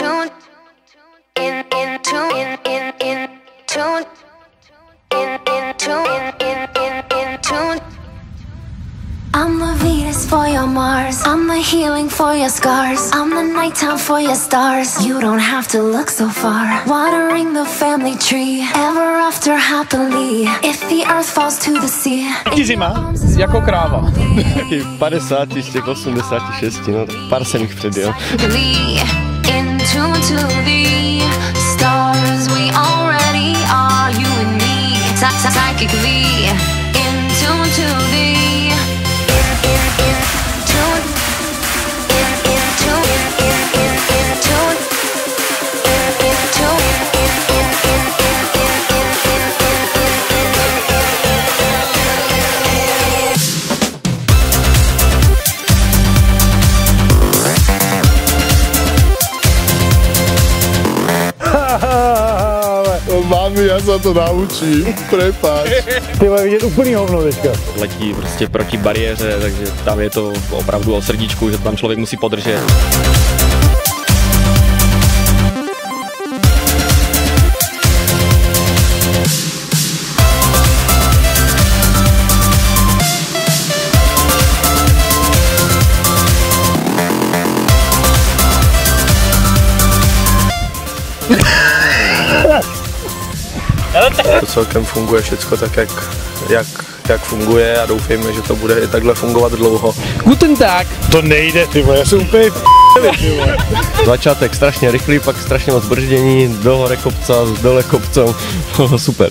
I'm the Venus for your Mars, I'm the healing for your scars, I'm the nighttime for your stars. You don't have to look so far. Watering the family tree, ever after happily. If the earth falls to the sea. Zima, jako kráva. 50 z těch 86, no tak pár jsem jich předjel. Into the stars we already are, you and me, psychically. Into the Mámi, já se to naučím, prepáč. Ty bude vidět úplný hovno teďka. Letí prostě proti bariéře, takže tam je to opravdu o srdíčku, že tam člověk musí podržet. To celkem funguje všecko tak, jak funguje a doufejme, že to bude i takhle fungovat dlouho. Guten Tag. To nejde, ty vole, já jsem úplně Začátek strašně rychlý, pak strašně moc brždění, do hore kopca, dole kopcem, super.